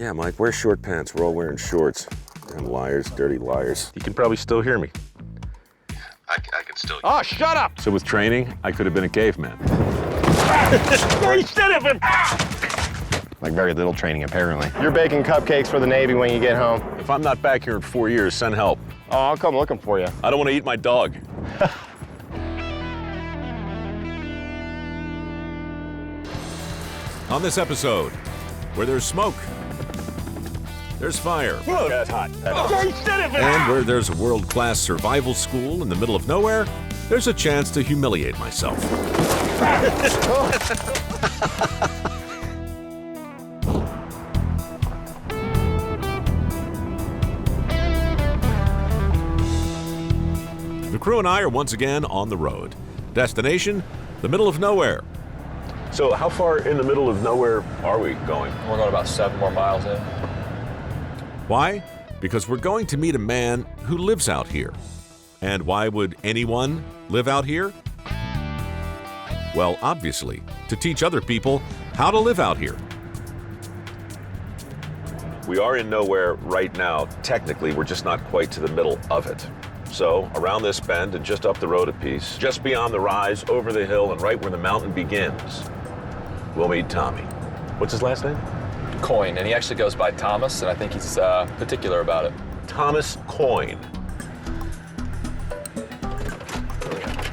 Yeah, Mike, wear short pants. We're all wearing shorts. Damn liars, dirty liars. You can probably still hear me. I can still... Oh, shut up! So with training, I could have been a caveman. Like very little training, apparently. You're baking cupcakes for the Navy when you get home. If I'm not back here in 4 years, send help. Oh, I'll come looking for you. I don't want to eat my dog. On this episode, where there's smoke, there's fire. Whoa, that's hot. And where there's a world-class survival school in the middle of nowhere, there's a chance to humiliate myself. The crew and I are once again on the road. Destination, the middle of nowhere. So how far in the middle of nowhere are we going? We're going about 7 more miles in. Why? Because we're going to meet a man who lives out here. And why would anyone live out here? Well, obviously, to teach other people how to live out here. We are in nowhere right now. Technically, we're just not quite to the middle of it. So around this bend and just up the road a piece, just beyond the rise, over the hill, and right where the mountain begins, we'll meet Tommy. What's his last name? Coyne, and he actually goes by Thomas, and I think he's particular about it. Thomas Coyne.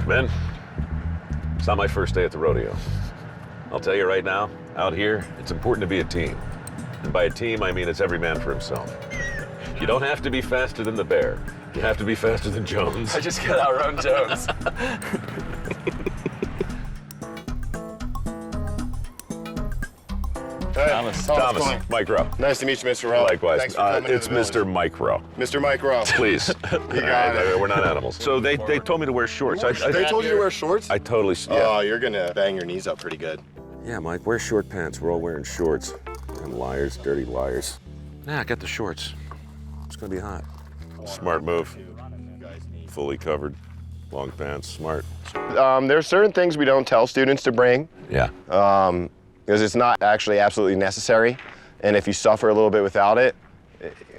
Men, it's not my first day at the rodeo. I'll tell you right now, out here, it's important to be a team. And by a team, I mean it's every man for himself. You don't have to be faster than the bear. You have to be faster than Jones. I just got outrun Jones. Thomas, Mike Rowe. Nice to meet you, Mr. Rowe. Likewise. Thanks for coming it's to the village. Mr. Mike Rowe. Mr. Mike Rowe. Please. You got it. We're not animals. So they told me to wear shorts. They told you to wear shorts? I totally, Oh, you're gonna bang your knees up pretty good. Yeah, Mike, wear short pants. We're all wearing shorts. Damn liars, dirty liars. Nah, I got the shorts. It's gonna be hot. Smart move. Fully covered. Long pants, smart. There's certain things we don't tell students to bring. Yeah. Because it's not actually absolutely necessary. And if you suffer a little bit without it,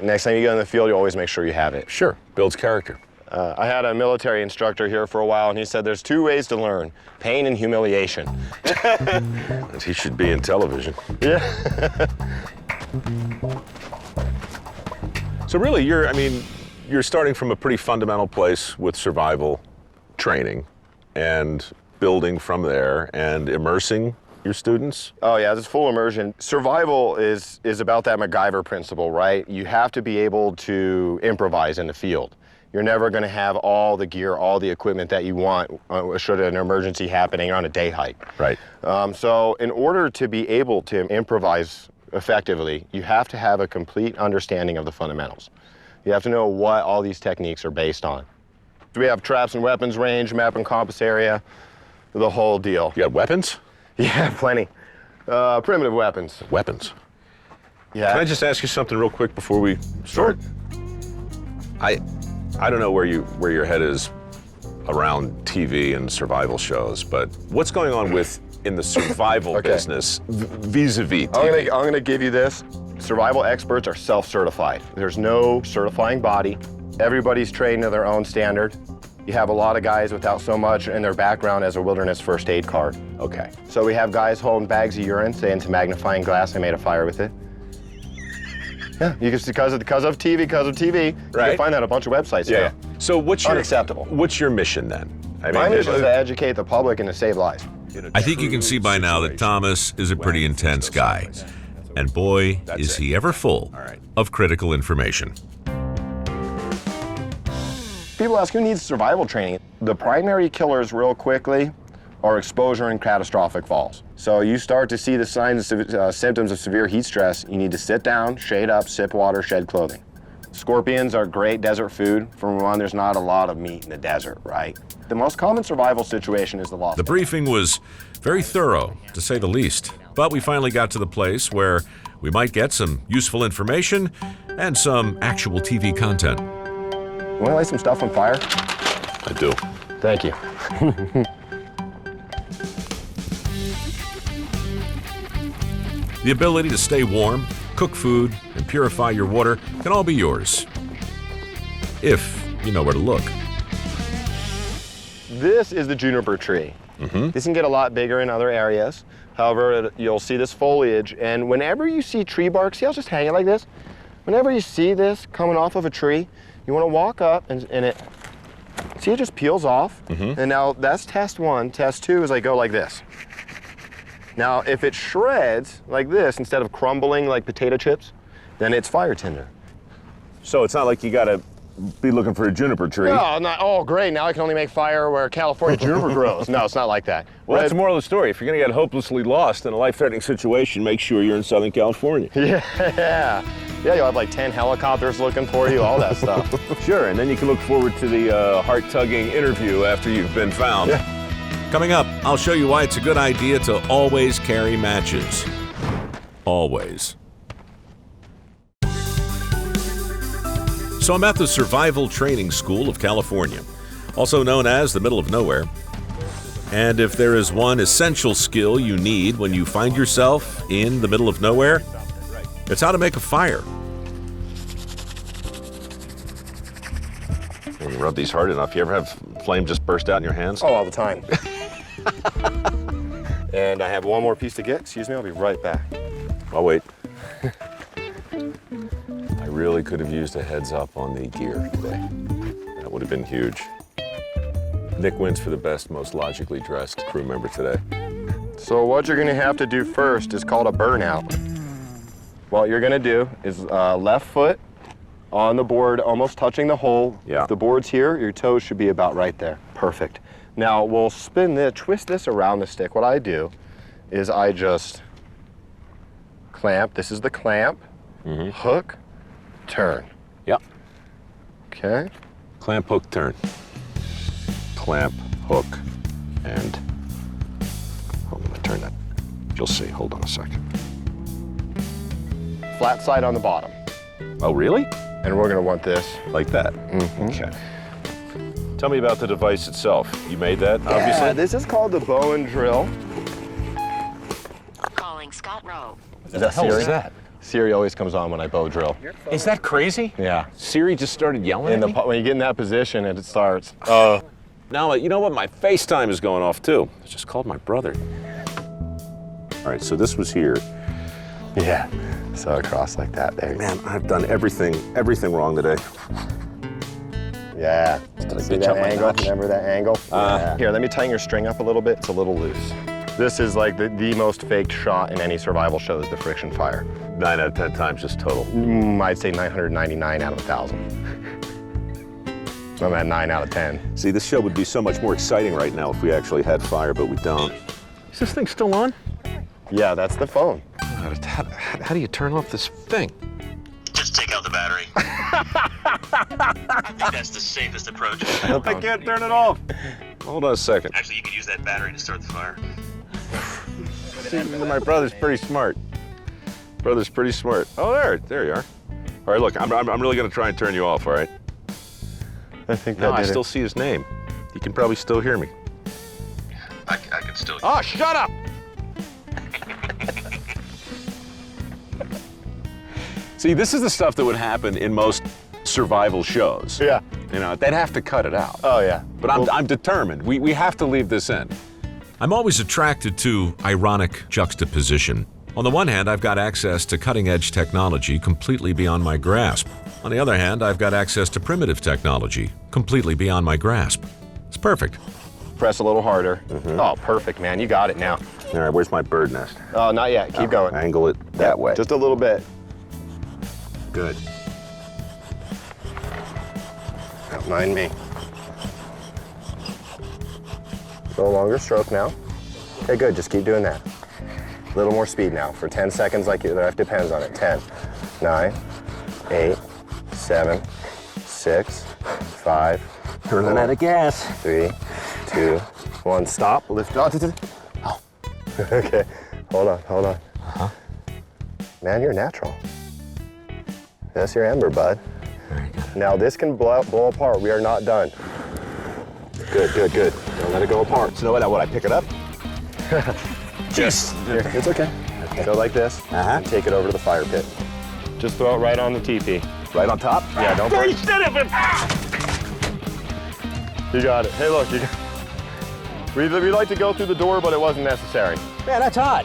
next time you go in the field, you always make sure you have it. Sure, builds character. I had a military instructor here for a while, and he said there's 2 ways to learn, pain and humiliation. He should be in television. Yeah. So really, you're starting from a pretty fundamental place with survival training and building from there and immersing your students? Oh yeah, it's full immersion. Survival is about that MacGyver principle, right? You have to be able to improvise in the field. You're never going to have all the gear, all the equipment that you want should an emergency happening on a day hike. Right. So in order to be able to improvise effectively, you have to have a complete understanding of the fundamentals. You have to know what all these techniques are based on. We have traps and weapons range, map and compass area, the whole deal. You got weapons? Yeah, plenty. Primitive weapons. Weapons. Yeah. Can I just ask you something real quick before we start? I don't know where your head is around TV and survival shows, but what's going on in the survival business vis-a-vis TV? I'm gonna give you this. Survival experts are self-certified. There's no certifying body. Everybody's trained to their own standard. You have a lot of guys without so much in their background as a wilderness first aid card. Okay. So we have guys holding bags of urine, saying to magnifying glass, I made a fire with it. Yeah, you can see because of TV. You Right. can find that on a bunch of websites. Yeah. So what's Unacceptable. What's your mission then? My mission is to educate the public and to save lives. I think you can see by now that Thomas is a pretty intense guy. And boy, is he ever full of critical information. People ask, who needs survival training? The primary killers real quickly are exposure and catastrophic falls. So you start to see the signs and symptoms of severe heat stress, you need to sit down, shade up, sip water, shed clothing. Scorpions are great desert food. For one, there's not a lot of meat in the desert, right? The most common survival situation is the loss. The briefing was very thorough, to say the least. But we finally got to the place where we might get some useful information and some actual TV content. You want to light some stuff on fire? I do. Thank you. The ability to stay warm, cook food, and purify your water can all be yours. If you know where to look. This is the juniper tree. This can get a lot bigger in other areas. However, you'll see this foliage, and whenever you see tree bark, see how it's just hanging like this? Whenever you see this coming off of a tree, you want to walk up and it, see it just peels off. And now that's test one. Test two is I go like this. Now, if it shreds like this instead of crumbling like potato chips, then it's fire tinder. So it's not like you gotta be looking for a juniper tree. No, not, oh great, now I can only make fire where California juniper grows. No, it's not like that. Well, that's the moral of the story. If you're gonna get hopelessly lost in a life-threatening situation, make sure you're in Southern California. Yeah, you'll have like 10 helicopters looking for you, all that stuff. Sure, and then you can look forward to the heart-tugging interview after you've been found. Coming up, I'll show you why it's a good idea to always carry matches. Always. So I'm at the Survival Training School of California, also known as the middle of nowhere. And if there is one essential skill you need when you find yourself in the middle of nowhere, it's how to make a fire. When you rub these hard enough, you ever have flame just burst out in your hands? Oh, all the time. And I have one more piece to get. Excuse me, I'll be right back. I'll wait. I really could have used a heads up on the gear today. That would have been huge. Nick wins for the best, most logically dressed crew member today. So what you're gonna have to do first is called a burnout. What you're gonna do is left foot on the board, almost touching the hole. Yeah. If the board's here, your toes should be about right there. Perfect. Now we'll spin this, twist this around the stick. What I do is I just clamp. This is the clamp, hook, turn. Yep. Okay. Clamp, hook, turn. Clamp, hook, and... Oh, I'm gonna turn that. You'll see. Hold on a second. Flat side on the bottom. Oh, really? And we're gonna want this. Like that? Okay. Tell me about the device itself. You made that, obviously? Yeah, this is called the bow and drill. Calling Scott Rowe. Is that hell is Siri? that? Siri always comes on when I bow drill. Is that crazy? Yeah. Siri just started yelling In at the, me? when you get in that position and it starts. Now, you know what? My FaceTime is going off, too. I just called my brother. All right, so this was here. Yeah. So across like that. There you go. Man, I've done everything wrong today. Yeah. Did I See bitch that up my angle? notch? Remember that angle? Yeah. Here, let me tighten your string up a little bit. It's a little loose. This is like the most faked shot in any survival show is the friction fire. 9 out of 10 times just total. I'd say 999 out of 1,000. I'm at 9 out of 10. See, this show would be so much more exciting right now if we actually had fire, but we don't. Is this thing still on? Yeah, that's the phone. How do you turn off this thing? Just take out the battery. I think that's the safest approach. I can't turn it off. Hold on a second. Actually, you could use that battery to start the fire. My brother's pretty smart. Brother's pretty smart. Oh, there you are. All right, look, I'm really gonna try and turn you off, all right? I think No, that I did still it. see his name. You can probably still hear me. I can still. Oh, shut up! See, this is the stuff that would happen in most survival shows. Yeah. You know, they'd have to cut it out. Oh, yeah. But I'm determined. We have to leave this in. I'm always attracted to ironic juxtaposition. On the one hand, I've got access to cutting-edge technology completely beyond my grasp. On the other hand, I've got access to primitive technology completely beyond my grasp. It's perfect. Press a little harder. Oh, perfect, man. You got it now. All right, where's my bird nest? Oh, not yet. Keep going. Angle it that way. Just a little bit. Good. Don't mind me. Go longer stroke now. Okay, good. Just keep doing that. A little more speed now for 10 seconds like your life depends on it. 10, 9, 8, 7, 6, 5, Running out of gas. 3, 2, 1. Stop. Lift. Oh. Okay. Hold on. Man, you're natural. That's your ember, bud. Very good. Now this can blow apart. We are not done. Good. Don't let it go apart. So what, I pick it up? Yes. Here, it's okay. Go like this and take it over to the fire pit. Just throw it right on the teepee. Right on top? Yeah, don't break. You got it. Hey, look, we like to go through the door, but it wasn't necessary. Man, that's hot.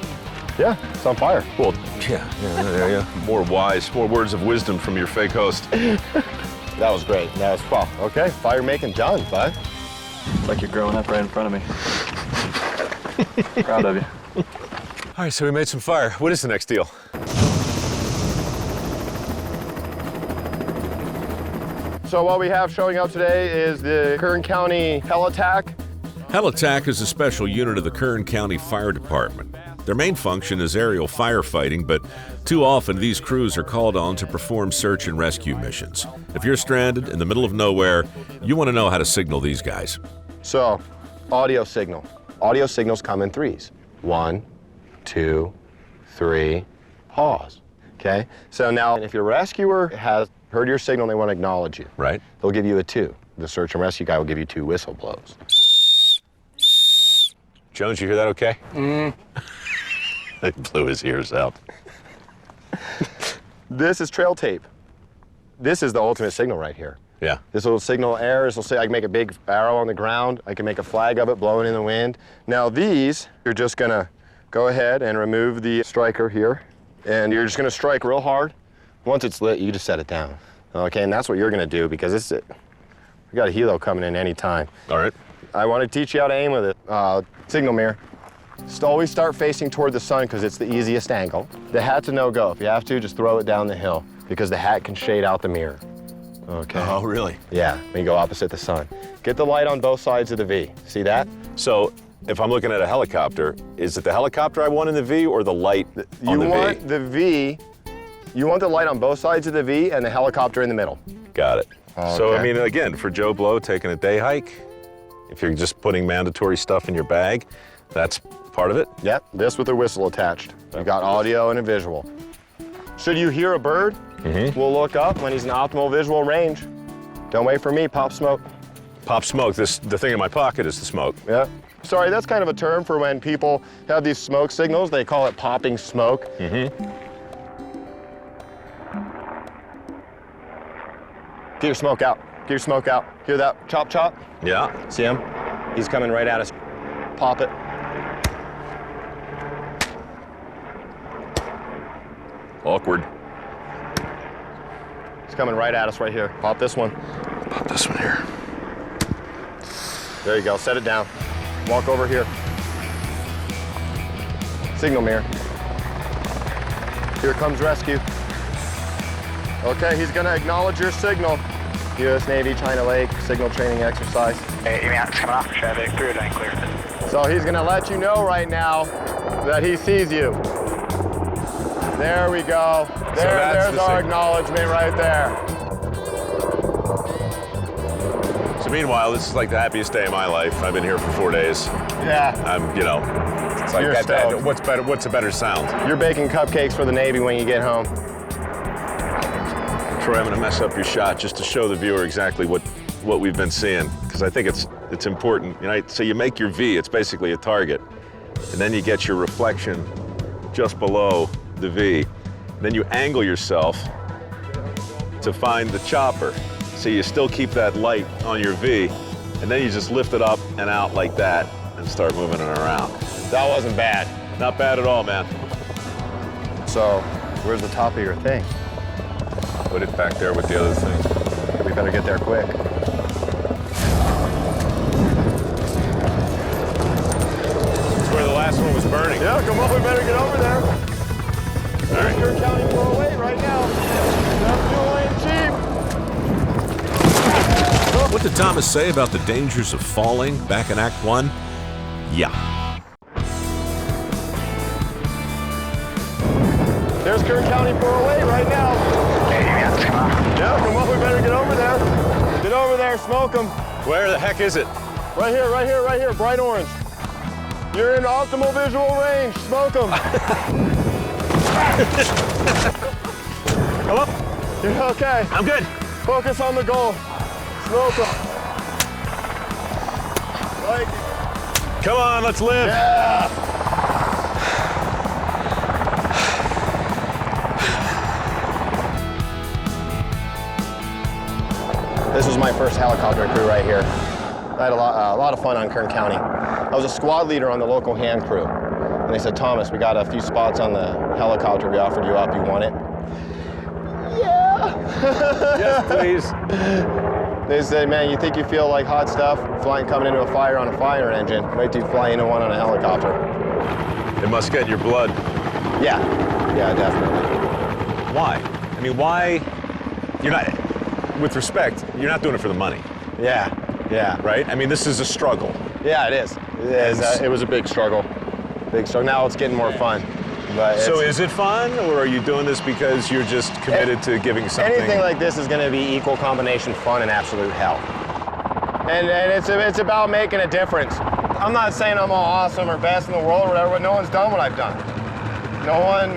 Yeah, it's on fire. Well, yeah. More words of wisdom from your fake host. That was great. That was fun. Okay, fire making done, bud. It's like you're growing up right in front of me. Proud of you. All right, so we made some fire. What is the next deal? So what we have showing up today is the Kern County Hell Attack. Hell Attack is a special unit of the Kern County Fire Department. Their main function is aerial firefighting, but too often these crews are called on to perform search and rescue missions. If you're stranded in the middle of nowhere, you want to know how to signal these guys. So, audio signal. Audio signals come in threes. 1, 2, 3, pause. Okay? So now, if your rescuer has heard your signal and they want to acknowledge you, Right. they'll give you a 2. The search and rescue guy will give you 2 whistle blows. Jones, you hear that okay? He blew his ears out. This is trail tape. This is the ultimate signal right here. Yeah. This will signal air. This will say I can make a big arrow on the ground. I can make a flag of it blowing in the wind. Now these, you're just gonna go ahead and remove the striker here. And you're just gonna strike real hard. Once it's lit, you just set it down. Okay, and that's what you're gonna do because this is it. We got a helo coming in any time. All right. I want to teach you how to aim with it. Signal mirror. Just always start facing toward the sun because it's the easiest angle. The hat's a no-go. If you have to, just throw it down the hill because the hat can shade out the mirror. Okay. Oh, really? Yeah, when you go opposite the sun. Get the light on both sides of the V. See that? So, if I'm looking at a helicopter, is it the helicopter I want in the V or the light on the You want V? the V, you want the light on both sides of the V and the helicopter in the middle. Got it. So, I Okay. mean, again, for Joe Blow taking a day hike, if you're just putting mandatory stuff in your bag, that's part of it. Yep, this with a whistle attached. You've got audio and a visual. Should you hear a bird, we'll look up when he's in optimal visual range. Don't wait for me, pop smoke. Pop smoke. The thing in my pocket is the smoke. Yeah. Sorry, that's kind of a term for when people have these smoke signals. They call it popping smoke. Get your smoke out. Get your smoke out. Hear that? Chop, chop. Yeah. See him? He's coming right at us. Pop it. Awkward. He's coming right at us right here. Pop this one. Pop this one here. There you go. Set it down. Walk over here. Signal mirror. Here comes rescue. Okay, he's gonna acknowledge your signal. U.S. Navy, China Lake, signal training exercise. Hey, it's coming off the traffic. Through lane clear. So he's gonna let you know right now that he sees you. There we go. There's our acknowledgement right there. So meanwhile, this is like the happiest day of my life. I've been here for 4 days. Yeah, I'm, you know, it's like You're that. stoked. What's better? What's a better sound? you're baking cupcakes for the Navy when you get home. Troy, I'm going to mess up your shot just to show the viewer exactly what we've been seeing, because I think it's important. You know, so you make your V. It's basically a target, and then you get your reflection just below the V. And then you angle yourself to find the chopper. So you still keep that light on your V, and then you just lift it up and out like that and start moving it around. That wasn't bad. Not bad at all, man. So, where's the top of your thing? Put it back there with the other thing. We better get there quick. That's where the last one was burning. Yeah, come on, we better get over there. All right. You're counting 408 right now. That's fuel ain't cheap. What did Thomas say about the dangers of falling back in Act 1? Yeah. There's Kern County 408 right now. Hey, it's coming off. Yeah, come on, we better get over there. Get over there, smoke them. Where the heck is it? Right here, right here, right here, bright orange. You're in optimal visual range, smoke them. Hello? You're okay. I'm good. Focus on the goal. Smoke them. Like, Come on, let's live. yeah. This was my first helicopter crew right here. I had a lot of fun on Kern County. I was a squad leader on the local hand crew. And they said, Thomas, we got a few spots on the helicopter. We offered you up. You want it? Yeah. Yes, please. They said, man, you think you feel like hot stuff coming into a fire on a fire engine? Wait till you fly into one on a helicopter. It must get in your blood. Yeah, definitely. Why? I mean, why? You're not, with respect, you're not doing it for the money, Yeah. right? I mean, this is a struggle. Yeah, it is. It was a big struggle. Now it's getting more fun. But So is it fun, or are you doing this because you're just committed to giving something? anything like this is going to be equal combination fun and absolute hell. And it's about making a difference. I'm not saying I'm all awesome or best in the world or whatever, but no one's done what I've done. No one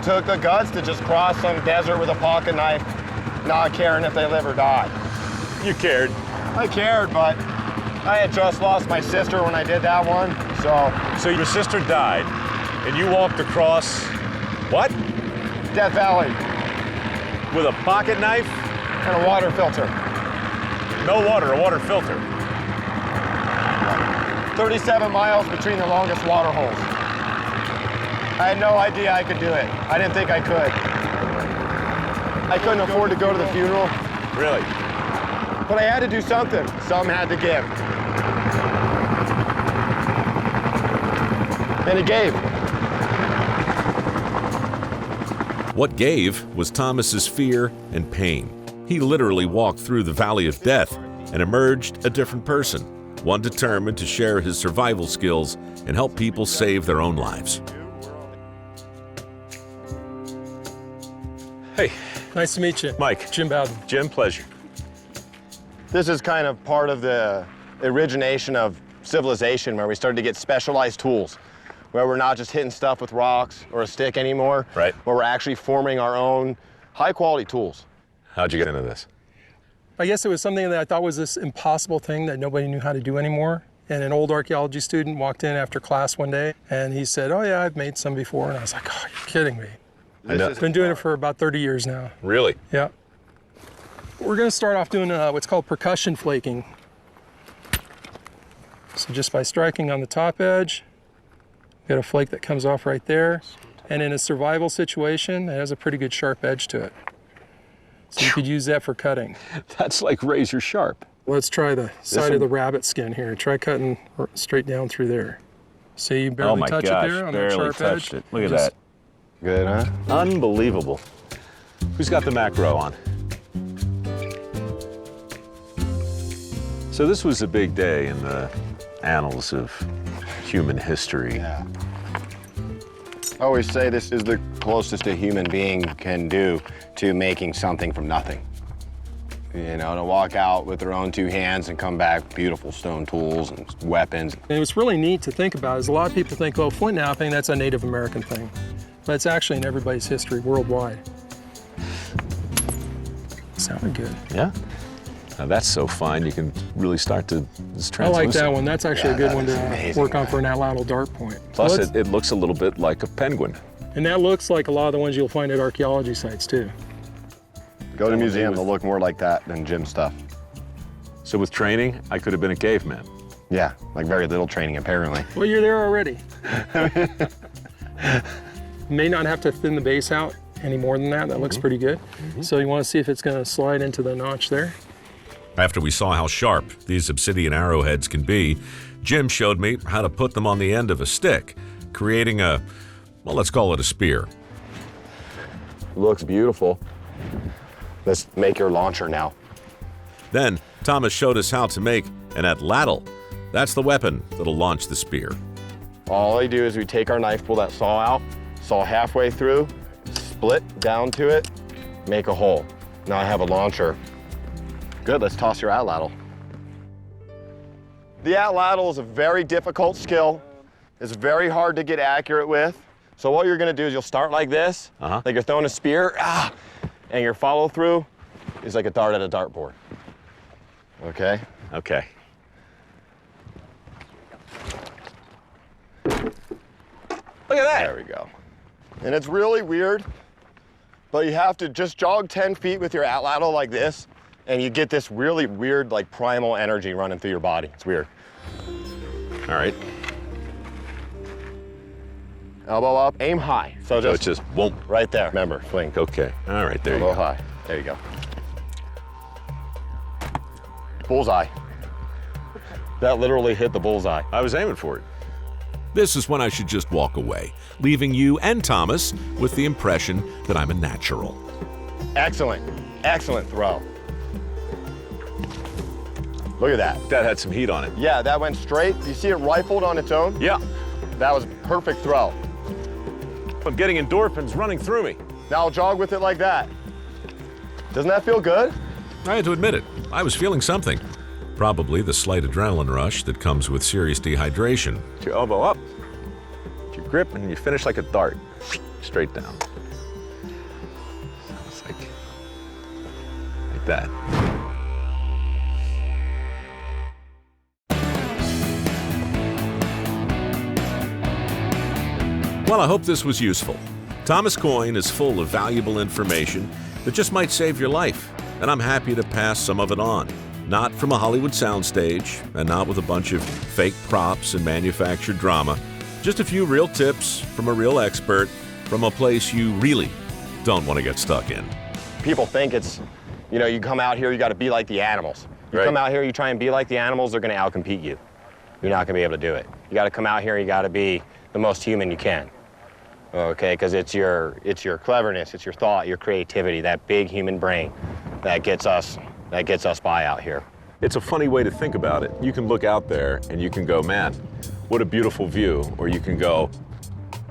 took the guts to just cross some desert with a pocket knife, not caring if they live or die. You cared. I cared, but I had just lost my sister when I did that one, So your sister died, and you walked across what? Death Valley With a pocket knife? and a water filter. No water, a water filter. 37 miles between the longest water holes. I had no idea I could do it. I didn't think I could. I couldn't afford to go to the funeral, Really? but I had to do something. Something had to give. And it gave. What gave was Thomas's fear and pain. He literally walked through the valley of death and emerged a different person, one determined to share his survival skills and help people save their own lives. Hey, Nice to meet you. Mike. Jim Bowden. Jim, pleasure. This is kind of part of the origination of civilization, where we started to get specialized tools, where we're not just hitting stuff with rocks or a stick anymore, Right. where we're actually forming our own high-quality tools. How'd you get into this? I guess it was something that I thought was this impossible thing that nobody knew how to do anymore. And an old archaeology student walked in after class one day and he said, "Oh yeah, I've made some before." And I was like, "Oh, you're kidding me." I know. This is Been doing it for about 30 years now. Really? Yeah. We're gonna start off doing what's called percussion flaking. So just by striking on the top edge, got a flake that comes off right there. And in a survival situation, it has a pretty good sharp edge to it. So you could use that for cutting. That's like razor sharp. Let's try the side one? of the rabbit skin here. Try cutting straight down through there. See, you barely touch it there on that sharp edge. Look at Just- that. good, huh? Unbelievable. Who's got the macro on? So this was a big day in the annals of human history. Yeah. I always say this is the closest a human being can do to making something from nothing. You know, to walk out with their own two hands and come back beautiful stone tools and weapons. And what's really neat to think about is a lot of people think, oh, flint knapping, that's a Native American thing. But it's actually in everybody's history worldwide. Sounded good. Yeah? Now that's so fine, you can really start to, it's I like translucent. that one. That's actually Yeah, a good that one is to amazing, work on man. for an atlatl dart point. Plus, So let's- it looks a little bit like a penguin. and that looks like a lot of the ones you'll find at archaeology sites too. Go to a museum, they'll look more like that than Jim's stuff. So with training, I could have been a caveman. Yeah, like very little training apparently. Well, you're there already. May not have to thin the base out any more than that. That looks pretty good. So you want to see if it's going to slide into the notch there. After we saw how sharp these obsidian arrowheads can be, Jim showed me how to put them on the end of a stick, creating a, well, let's call it a spear. Looks beautiful. Let's make your launcher now. Then Thomas showed us how to make an atlatl. That's the weapon that'll launch the spear. All I do is we take our knife, pull that saw out, saw halfway through, split down to it, make a hole. Now I have a launcher. Good, let's toss your atlatl. The atlatl is a very difficult skill. It's very hard to get accurate with. So what you're gonna do is you'll start like this, like you're throwing a spear, and your follow through is like a dart at a dartboard. Okay? Okay. Look at that. There we go. And it's really weird, but you have to just jog 10 feet with your atlatl like this, and you get this really weird, like primal energy running through your body. It's weird. All right. Elbow up, aim high. So So it's just won't. right there. Remember, swing. Okay. All right. There you Elbow go. high. There you go. Bullseye. That literally hit the bullseye. I was aiming for it. This is when I should just walk away, leaving you and Thomas with the impression that I'm a natural. Excellent. Excellent throw. Look at that. That had some heat on it. Yeah, that went straight. You see it rifled on its own? Yeah. That was a perfect throw. I'm getting endorphins running through me. Now jog with it like that. Doesn't that feel good? I had to admit it, I was feeling something. Probably the slight adrenaline rush that comes with serious dehydration. Get your elbow up. Get your grip, and you finish like a dart. Straight down. It's like that. Well, I hope this was useful. Thomas Coyne is full of valuable information that just might save your life, and I'm happy to pass some of it on. Not from a Hollywood soundstage, and not with a bunch of fake props and manufactured drama. Just a few real tips from a real expert from a place you really don't want to get stuck in. People think it's, you know, you come out here, you got to be like the animals. You Right. come out here, you try and be like the animals, they're going to outcompete you. You're not going to be able to do it. You got to come out here, you got to be the most human you can. Okay, because it's your cleverness, it's your thought, your creativity, that big human brain that gets us by out here. It's a funny way to think about it. You can look out there and you can go, man, what a beautiful view. Or you can go,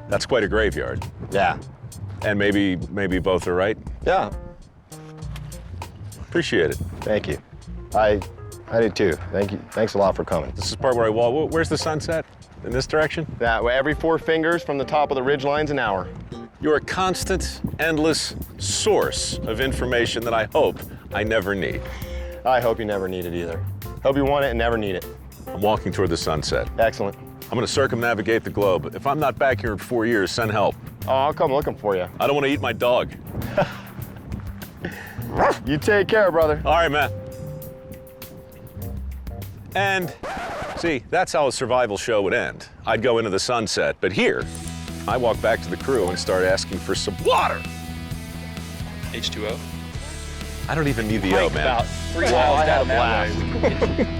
that's quite a graveyard. Yeah. And maybe both are right. Yeah. Appreciate it. Thank you. I did too. Thank you. Thanks a lot for coming. This is the part where I walk. Where's the sunset? In this direction? That way, every 4 fingers from the top of the ridge line's an hour. You're a constant, endless source of information that I hope I never need. I hope you never need it either. Hope you want it and never need it. I'm walking toward the sunset. Excellent. I'm gonna circumnavigate the globe. If I'm not back here in 4 years, send help. Oh, I'll come looking for you. I don't want to eat my dog. You take care, brother. All right, man. And see, that's how a survival show would end. I'd go into the sunset, but here, I walk back to the crew and start asking for some water. H2O. I don't even need the O, man. About 3 miles down that way.